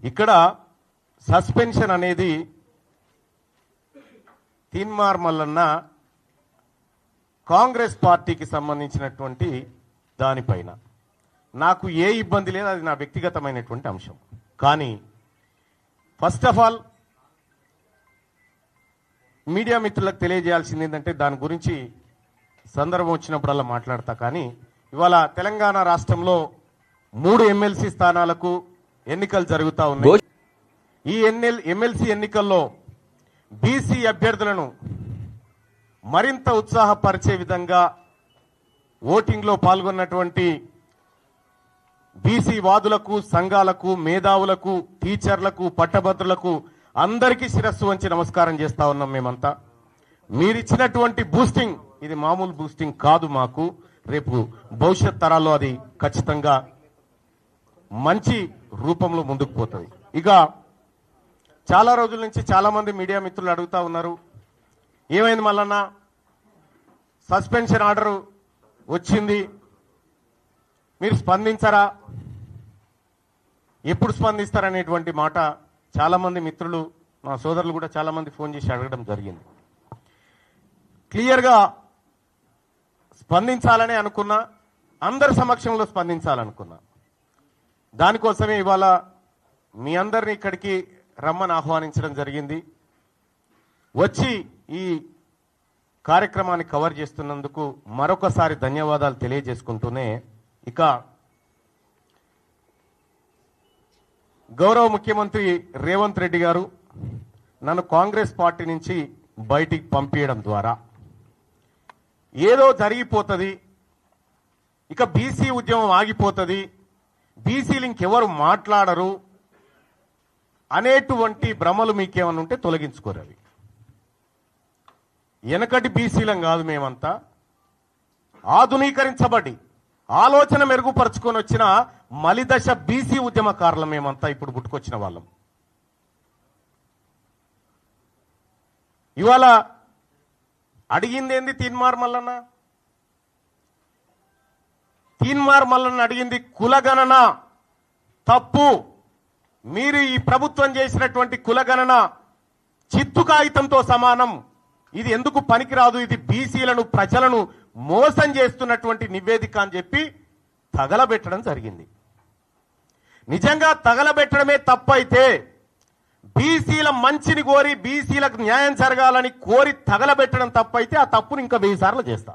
ఇక్కడ సస్పెన్షన్ అనేది తీన్మార్ మల్లన్న కాంగ్రెస్ పార్టీకి సంబంధించినటువంటి దానిపైన నాకు ఏ ఇబ్బంది లేదు, అది నా వ్యక్తిగతమైనటువంటి అంశం. కానీ ఫస్ట్ ఆఫ్ ఆల్ మీడియా మిత్రులకు తెలియజేయాల్సింది ఏంటంటే దాని గురించి సందర్భం వచ్చినప్పుడల్లా మాట్లాడతా. కానీ ఇవాళ తెలంగాణ రాష్ట్రంలో 3 ఎమ్మెల్సీ స్థానాలకు ఎన్నికలు జరుగుతూ ఉన్నాయి. ఈ ఎమ్మెల్సీ ఎన్నికల్లో బీసీ అభ్యర్థులను మరింత ఉత్సాహపరిచే విధంగా ఓటింగ్లో పాల్గొన్నటువంటి బీసీ వాదులకు, సంఘాలకు, మేధావులకు, టీచర్లకు, పట్టభద్రులకు అందరికీ శిరస్సు వంచి నమస్కారం చేస్తా ఉన్నాం. మేమంతా మీరిచ్చినటువంటి బూస్టింగ్ ఇది మామూలు బూస్టింగ్ కాదు. మాకు రేపు భవిష్యత్ తరాల్లో అది ఖచ్చితంగా మంచి రూపంలో ముందుకు పోతుంది. ఇక చాలా రోజుల నుంచి చాలా మంది మీడియా మిత్రులు అడుగుతా ఉన్నారు, ఏమైంది మల్లన్న సస్పెన్షన్ ఆర్డర్ వచ్చింది, మీరు స్పందించరా, ఎప్పుడు స్పందిస్తారనేటువంటి మాట చాలా మంది మిత్రులు, మా సోదరులు కూడా చాలా మంది ఫోన్ చేసి అడగడం జరిగింది. క్లియర్గా స్పందించాలని అనుకున్నా, అందరి సమక్షంలో స్పందించాలనుకున్నా. దానికోసమే ఇవాళ మీ అందరినీ ఇక్కడికి రమ్మని ఆహ్వానించడం జరిగింది. వచ్చి ఈ కార్యక్రమాన్ని కవర్ చేస్తున్నందుకు మరొకసారి ధన్యవాదాలు తెలియజేసుకుంటూనే, ఇక గౌరవ ముఖ్యమంత్రి రేవంత్ రెడ్డి గారు నన్ను కాంగ్రెస్ పార్టీ నుంచి బయటికి పంపించడం ద్వారా ఏదో జరిగిపోతుంది, ఇక బీసీ ఉద్యమం ఆగిపోతుంది, బీసీలు ఇంకెవరు మాట్లాడరు అనేటువంటి భ్రమలు మీకేమన్నా ఉంటే తొలగించుకోరు. అవి వెనకటి బీసీలం కాదు, మేమంతా ఆధునీకరించబడి ఆలోచన మెరుగుపరుచుకొని వచ్చిన మలిదశ బీసీ ఉద్యమకారులం. మేమంతా ఇప్పుడు పుట్టుకొచ్చిన వాళ్ళం. ఇవాళ అడిగిందేంది తీన్మార్ మల్లన్న? తీన్మార్ మల్లన్న అడిగింది కులగణన తప్పు, మీరు ఈ ప్రభుత్వం చేసినటువంటి కులగణన చిత్తు కాగితంతో సమానం, ఇది ఎందుకు పనికిరాదు, ఇది బీసీలను ప్రజలను మోసం చేస్తున్నటువంటి నివేదిక అని చెప్పి తగలబెట్టడం జరిగింది. నిజంగా తగలబెట్టడమే తప్పైతే, బీసీల మంచిని కోరి బీసీలకు న్యాయం జరగాలని కోరి తగలబెట్టడం తప్పైతే ఆ తప్పును ఇంకా 1000 సార్లు చేస్తా.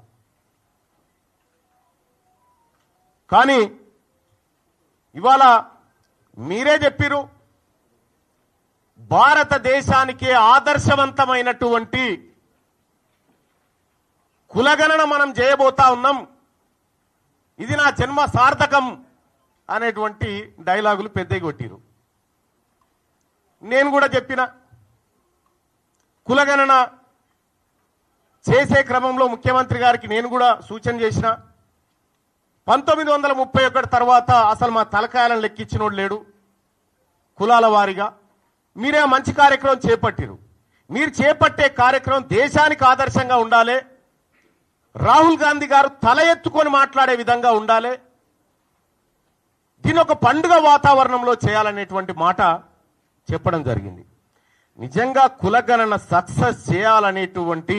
కానీ ఇవాళ మీరే చెప్పిరు, భారతదేశానికే ఆదర్శవంతమైనటువంటి కులగణన మనం చేయబోతా ఉన్నాం, ఇది నా జన్మ సార్థకం అనేటువంటి డైలాగులు పెద్దగా కొట్టిరు. నేను కూడా చెప్పిన, కులగణన చేసే క్రమంలో ముఖ్యమంత్రి గారికి నేను కూడా సూచన చేసిన, 1931 తర్వాత అసలు మా తలకాయలను లెక్కించినోడు లేడు కులాల వారీగా. మీరే మంచి కార్యక్రమం చేపట్టిరు. మీరు చేపట్టే కార్యక్రమం దేశానికి ఆదర్శంగా ఉండాలి, రాహుల్ గాంధీ గారు తల ఎత్తుకొని మాట్లాడే విధంగా ఉండాలి, దీని ఒక పండుగ వాతావరణంలో చేయాలనేటువంటి మాట చెప్పడం జరిగింది. నిజంగా కులగణన సక్సెస్ చేయాలనేటువంటి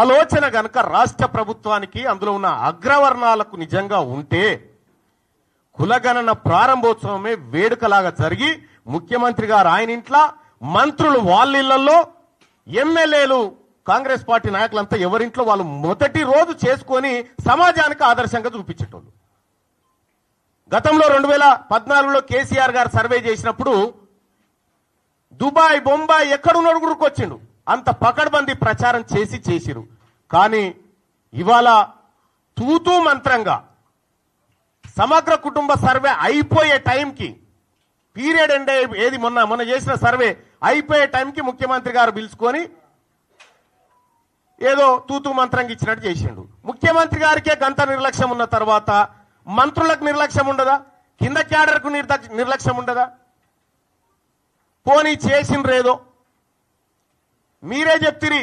ఆలోచన గనక రాష్ట్ర ప్రభుత్వానికి, అందులో ఉన్న అగ్రవర్ణాలకు నిజంగా ఉంటే, కులగణన ప్రారంభోత్సవమే వేడుకలాగా జరిగి ముఖ్యమంత్రి గారు ఆయన ఇంట్లో, మంత్రులు వాళ్ళ ఇళ్లలో, ఎమ్మెల్యేలు కాంగ్రెస్ పార్టీ నాయకులంతా ఎవరింట్లో వాళ్ళు మొదటి రోజు చేసుకొని సమాజానికి ఆదర్శంగా చూపించేటోళ్ళు. గతంలో 2014లో కేసీఆర్ గారు సర్వే చేసినప్పుడు దుబాయ్, బొంబాయి ఎక్కడున్నాడు గురుకొచ్చిండు, అంత పకడ్బందీ ప్రచారం చేసిరు. కానీ ఇవాళ తూతూ మంత్రంగా సమగ్ర కుటుంబ సర్వే అయిపోయే టైంకి, పీరియడ్ ఎండ్ ఏది మొన్న చేసిన సర్వే అయిపోయే టైంకి ముఖ్యమంత్రి గారు పిలుచుకొని ఏదో తూతూ మంత్రంగా ఇచ్చినట్టు చేసిండు. ముఖ్యమంత్రి గారికే గంత నిర్లక్ష్యం ఉన్న తర్వాత మంత్రులకు నిర్లక్ష్యం ఉండదా? కింద క్యాడర్కు నిర్లక్ష్యం ఉండదా? పోనీ చేసిండ్రేదో మీరే చెప్తిరి.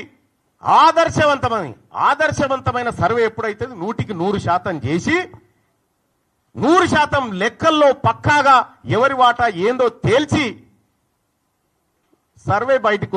ఆదర్శవంతమైన సర్వే ఎప్పుడైతే 100% చేసి 100% లెక్కల్లో పక్కాగా ఎవరి వాటా ఏందో తేల్చి సర్వే బయటకు